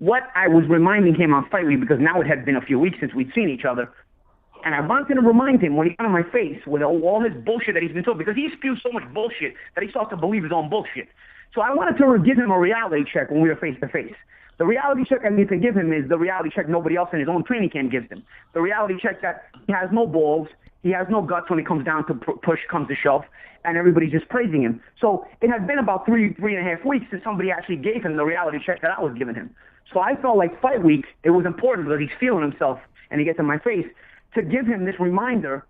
what I was reminding him on Fight Week, because now it had been a few weeks since we'd seen each other, and I wanted to remind him when he got in my face with all his bullshit that he's been told, because he spews so much bullshit that he starts to believe his own bullshit. So I wanted to give him a reality check when we were face-to-face. The reality check I need to give him is the reality check nobody else in his own training camp gives him. The reality check that he has no balls, he has no guts when it comes down to push comes to shove, and everybody's just praising him. So it has been about three and a half weeks since somebody actually gave him the reality check that I was giving him. So I felt like Fight Week, it was important because he's feeling himself and he gets in my face, to give him this reminder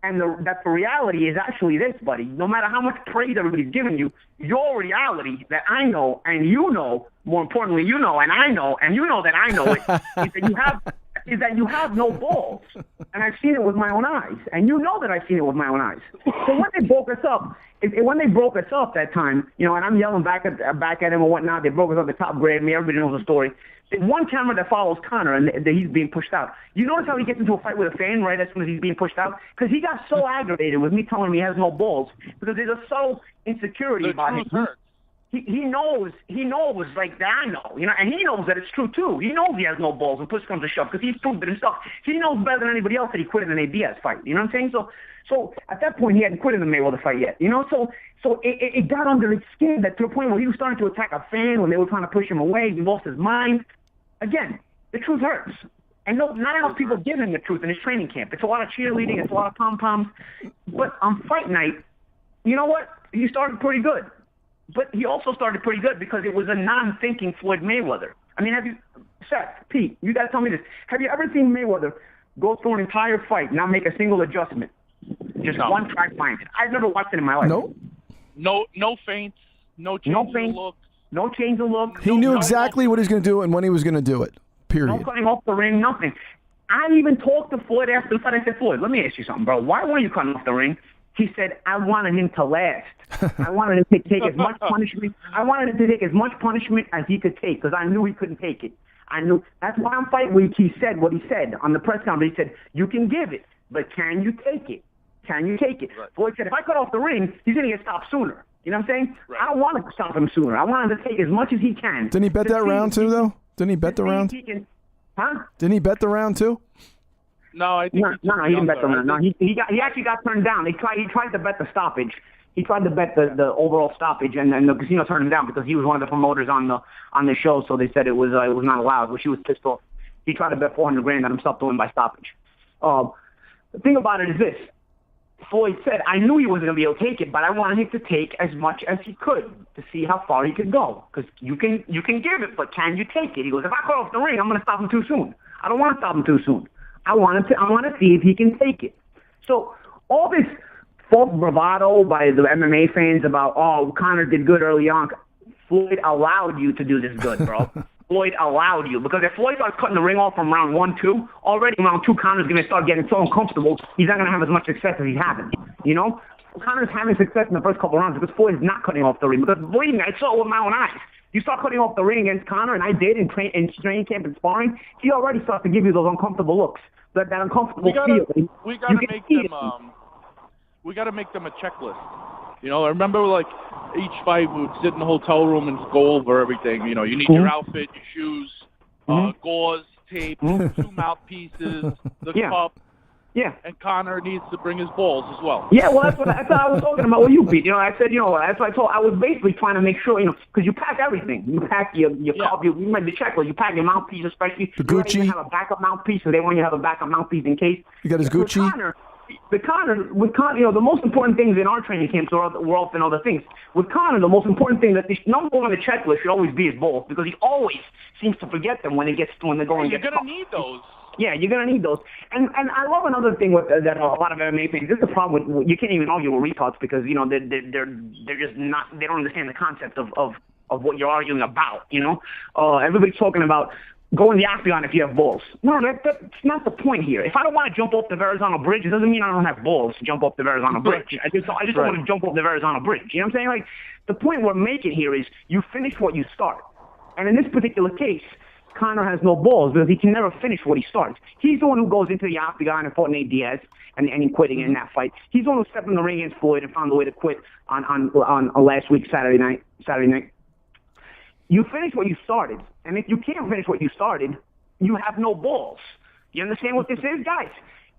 and that the reality is actually this, buddy. No matter how much praise everybody's giving you, your reality that I know and you know, more importantly, you know and I know and you know that I know it, is that you have no balls. And I've seen it with my own eyes. And you know that I've seen it with my own eyes. So when they broke us up, that time, you know, and I'm yelling back at him and whatnot, they broke us up, the top grade me, everybody knows the story. There's one camera that follows Conor, and he's being pushed out. You notice how he gets into a fight with a fan right as soon as he's being pushed out? Because he got so aggravated with me telling him he has no balls, because there's a subtle insecurity about him. He knows like that I know, you know, and he knows that it's true too. He knows he has no balls when push comes to shove, because he's proved it himself. He knows better than anybody else that he quit in an Diaz fight. You know what I'm saying? So at that point he hadn't quit in the Mayweather fight yet. You know, so it got under his skin that to the point where he was starting to attack a fan when they were trying to push him away. He lost his mind. Again, the truth hurts. And not enough people give him the truth in his training camp. It's a lot of cheerleading, it's a lot of pom-poms. But on fight night, you know what? He started pretty good. But he also started pretty good because it was a non-thinking Floyd Mayweather. I mean, Seth, Pete, you got to tell me this. Have you ever seen Mayweather go through an entire fight, not make a single adjustment? Just one track mind. I've never watched it in my life. No feints, no change of look. No change of look. He knew exactly what he was going to do and when he was going to do it, period. No cutting off the ring, nothing. I even talked to Floyd after the fight. I said, Floyd, let me ask you something, bro. Why weren't you cutting off the ring? He said, I wanted him to last. I wanted him to take as much punishment. I wanted him to take as much punishment as he could take, because I knew he couldn't take it. I knew. That's why on Fight Week he said what he said on the press conference. He said, you can give it, but can you take it? Can you take it? Right. Floyd said, if I cut off the ring, he's going to get stopped sooner. You know what I'm saying? Right. I don't want to stop him sooner. I want him to take as much as he can. Didn't he bet that round too, though? Didn't he bet the round? Didn't he bet the round too? No, I think no, he didn't bet the round. No, he actually got turned down. He tried to bet the stoppage. He tried to bet the overall stoppage, and the casino turned him down because he was one of the promoters on the show. So they said it was not allowed, which he was pissed off. He tried to bet $400,000 on himself to win by stoppage. The thing about it is this. Floyd said, I knew he wasn't going to be able to take it, but I wanted him to take as much as he could to see how far he could go. Because you can give it, but can you take it? He goes, if I cut off the ring, I'm going to stop him too soon. I don't want to stop him too soon. I want to see if he can take it. So all this false bravado by the MMA fans about, oh, Conor did good early on. Floyd allowed you to do this good, bro. Floyd allowed you. Because if Floyd starts cutting the ring off from round 1, 2, already in round 2, Conor's going to start getting so uncomfortable, he's not going to have as much success as he's having. You know? Conor's having success in the first couple of rounds because Floyd is not cutting off the ring. Because believe me, I saw it with my own eyes. You start cutting off the ring against Conor, and I did in training camp and sparring, he already starts to give you those uncomfortable looks. That uncomfortable feeling. We got to make them a checklist. You know, I remember like each fight we would sit in the hotel room and go over everything. You know, you need your outfit, your shoes, gauze, tape, 2 mouthpieces, the cup. Yeah. And Conor needs to bring his balls as well. Yeah, well, that's what I was talking about with you, Pete. You know, I said, you know, that's what I was basically trying to make sure, you know, because you pack everything. You pack your cup, you made the checklist, you pack your mouthpiece, especially. The Gucci. You have a backup mouthpiece, so they want you to have a backup mouthpiece in case. You got his Gucci. With Conor, you know, the most important things in our training camps were often other things. With Conor, the most important thing that the number one on the checklist should always be his balls, because he always seems to forget them when they're going to get. You're gonna need those. Yeah, you're gonna need those. And I love another thing with that a lot of MMA fans. This is the problem with, you can't even argue with retards because you know they're just not, they don't understand the concept of what you're arguing about. You know, everybody's talking about go in the octagon if you have balls. No, that's not the point here. If I don't want to jump off the Verrazano Bridge, it doesn't mean I don't have balls to jump off the Verrazano Bridge. I just don't want to jump off the Verrazano Bridge. You know what I'm saying? Like, the point we're making here is you finish what you start. And in this particular case, Conor has no balls because he can never finish what he starts. He's the one who goes into the octagon and fought Nate Diaz and he quitting in that fight. He's the one who stepped in the ring against Floyd and found a way to quit on last week, Saturday night. You finish what you started. And if you can't finish what you started, you have no balls. You understand what this is, guys?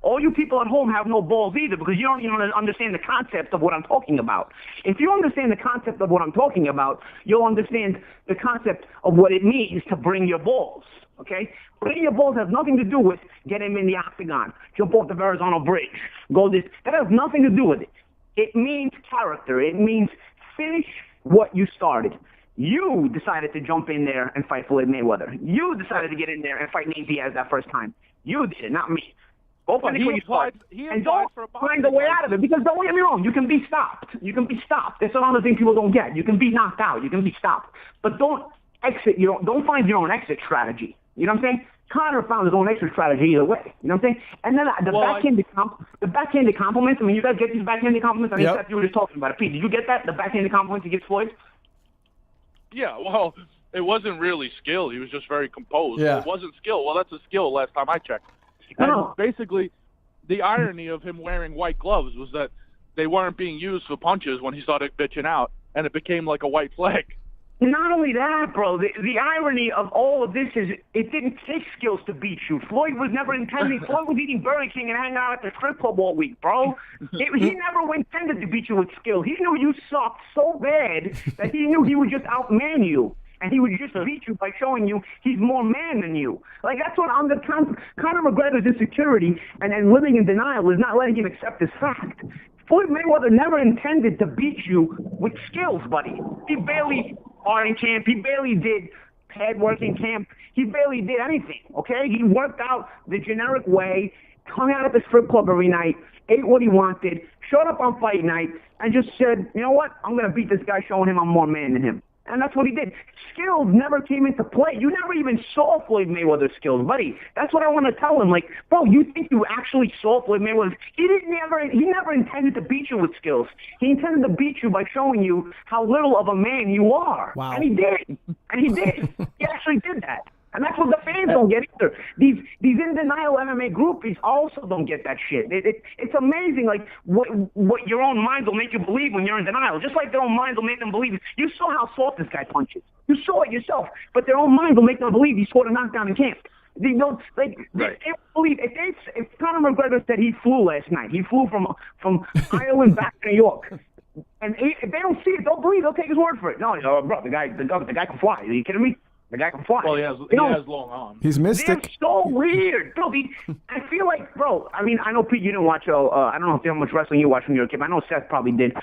All you people at home have no balls either because you don't even understand the concept of what I'm talking about. If you understand the concept of what I'm talking about, you'll understand the concept of what it means to bring your balls, okay? Bringing your balls has nothing to do with getting them in the octagon, jump off the Verrazano Bridge, go this. That has nothing to do with it. It means character. It means finish what you started. You decided to jump in there and fight Floyd Mayweather. You decided to get in there and fight Nate Diaz that first time. You did it, not me. Go finish what you started. And don't find a way out of it. Because don't get me wrong, you can be stopped. You can be stopped. That's another thing people don't get. You can be knocked out. You can be stopped. But don't don't find your own exit strategy. You know what I'm saying? Conor found his own exit strategy either way. You know what I'm saying? And then the backhanded compliments. I mean, you guys get these backhanded compliments? I think Seth, you were just talking about it. Pete, did you get that? The backhanded compliments he gives Floyd? Yeah, well, it wasn't really skill. He was just very composed. Yeah. It wasn't skill. Well, that's a skill last time I checked. And basically, the irony of him wearing white gloves was that they weren't being used for punches when he started bitching out, and it became like a white flag. Not only that, bro, the irony of all of this is it didn't take skills to beat you. Floyd was never intending. Floyd was eating Burger King and hanging out at the strip club all week, bro. He never intended to beat you with skill. He knew you sucked so bad that he knew he would just outman you. And he would just beat you by showing you he's more man than you. Like, that's what Conor McGregor's insecurity and living in denial is not letting him accept this fact. Floyd Mayweather never intended to beat you with skills, buddy. He barely fought in camp. He barely did pad work in camp. He barely did anything, okay? He worked out the generic way, hung out at the strip club every night, ate what he wanted, showed up on fight night, and just said, you know what? I'm going to beat this guy showing him I'm more man than him. And that's what he did. Skills never came into play. You never even saw Floyd Mayweather's skills, buddy. That's what I want to tell him. Like, bro, you think you actually saw Floyd Mayweather? He never intended to beat you with skills. He intended to beat you by showing you how little of a man you are. Wow. And he did. He actually did that. And that's what the fans don't get either. These in denial MMA groupies also don't get that shit. It's amazing, like what your own mind will make you believe when you're in denial. Just like their own mind will make them believe. You saw how soft this guy punches. You saw it yourself. But their own mind will make them believe he scored a knockdown in camp. They don't they can't believe if Conor McGregor said he flew last night. He flew from Ireland back to New York. And if they don't see it, don't believe. They'll take his word for it. No, bro, the guy can fly. Are you kidding me? The guy can fly. Well, he has long arms. He's mystic. They're so weird, bro. I feel like, bro. I mean, I know Pete, you didn't watch. I don't know how much wrestling you watched when you were a kid. I know Seth probably did.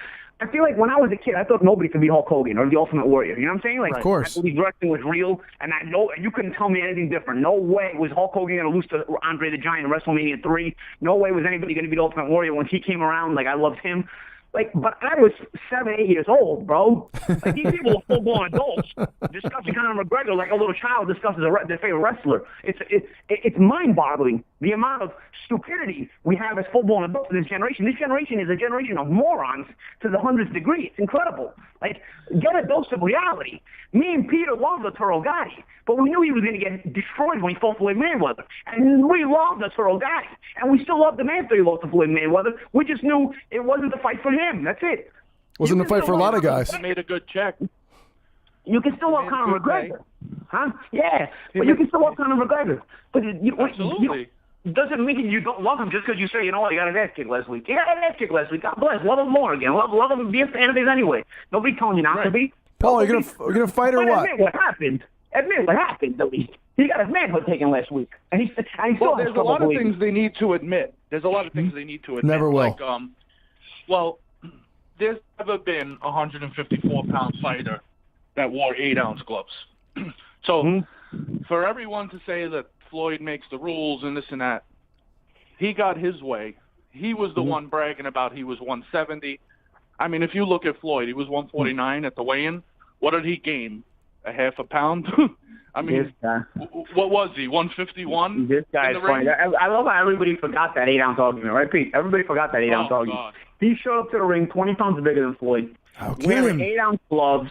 I feel like when I was a kid, I thought nobody could beat Hulk Hogan or the Ultimate Warrior. You know what I'm saying? Like, of course. I believe wrestling was real, and you couldn't tell me anything different. No way was Hulk Hogan going to lose to Andre the Giant in WrestleMania 3. No way was anybody going to beat Ultimate Warrior when he came around. Like, I loved him. Like, but I was 7, 8 years old, bro. Like, these people are full-blown adults discussing Conor McGregor like a little child discusses their favorite wrestler. It's mind-boggling, the amount of stupidity we have as full-blown adults in this generation. This generation is a generation of morons to the 100th degree. It's incredible. Like, get a dose of reality. Me and Peter loved the Toro Gotti, but we knew he was going to get destroyed when he fought Floyd Mayweather. And we loved the Toro Gotti, and we still loved him after he lost to Floyd Mayweather. We just knew it wasn't the fight for him. That's it. Wasn't a fight for a lot of guys. He made a good check. You can still love Conor McGregor. Huh? Yeah. But you can still love Conor McGregor. But Absolutely. Doesn't mean you don't love him just because you say, you know what, you got an ass kick last week. You got an ass kick last week. God bless. Love him more again. Love him. Be a fan of his anyway. Nobody's telling you not to be. Paul, are you gonna fight or what? Admit what happened. Admit what happened, at least. He got his manhood taken last week. And he still there's a lot of things they need to admit. Never will. Like, there's never been a 154-pound fighter that wore 8-ounce gloves. So for everyone to say that Floyd makes the rules and this and that, he got his way. He was the one bragging about he was 170. I mean, if you look at Floyd, he was 149 at the weigh-in. What did he gain? A half a pound? I mean, what was he, 151? This guy is funny. I love how everybody forgot that 8-ounce argument, right, Pete? Everybody forgot that 8-ounce argument. God. He showed up to the ring 20 pounds bigger than Floyd, wearing 8-ounce gloves,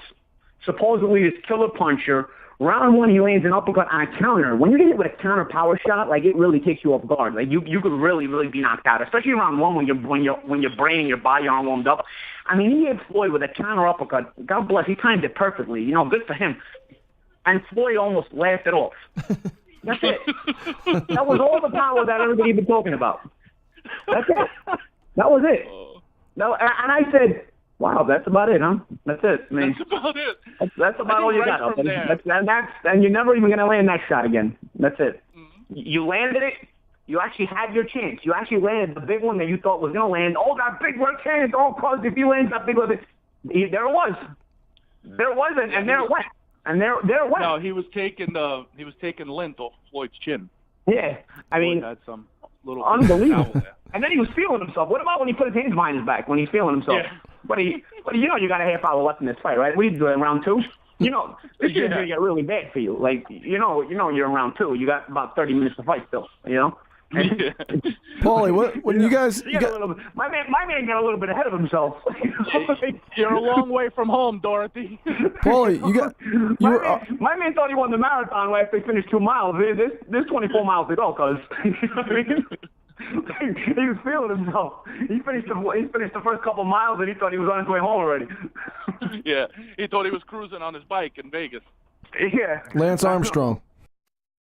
supposedly this killer puncher. Round 1, he lands an uppercut on a counter. When you get hit with a counter power shot, like, it really takes you off guard. Like, you could really, really be knocked out, especially round 1 when your brain and your body aren't warmed up. I mean, he hit Floyd with a counter uppercut. God bless, he timed it perfectly. You know, good for him. and Floyd almost laughed it off. That's it. That was all the power that everybody had been talking about. That's it. That was it. No, and I said, wow, that's about it, huh? That's it. I mean, that's about it. That's about all you got. There. And you're never even going to land that shot again. That's it. Mm-hmm. You landed it. You actually had your chance. You actually landed the big one that you thought was going to land. Oh, that big one chance. Oh, cause if you land that big one, there it was. There it was, and there it went. And there it went. No, he was taking lint off Floyd's chin. Yeah, I mean, Floyd had some little unbelievable. And then he was feeling himself. What about when he put his hands behind his back? When he's feeling himself. Yeah. But you know you got a half hour left in this fight, right? What are you doing, round 2? You know, this is going to get really bad for you. Like, you know you're in round 2. You got about 30 minutes to fight still, you know? Paulie, when you guys... my man got a little bit ahead of himself. You're a long way from home, Dorothy. Paulie, my man thought he won the marathon after he finished 2 miles. There's 24 miles to go, cuz. You know what I mean? He was feeling himself. He finished the first couple miles, and he thought he was on his way home already. Yeah, he thought he was cruising on his bike in Vegas. Yeah. Lance Armstrong.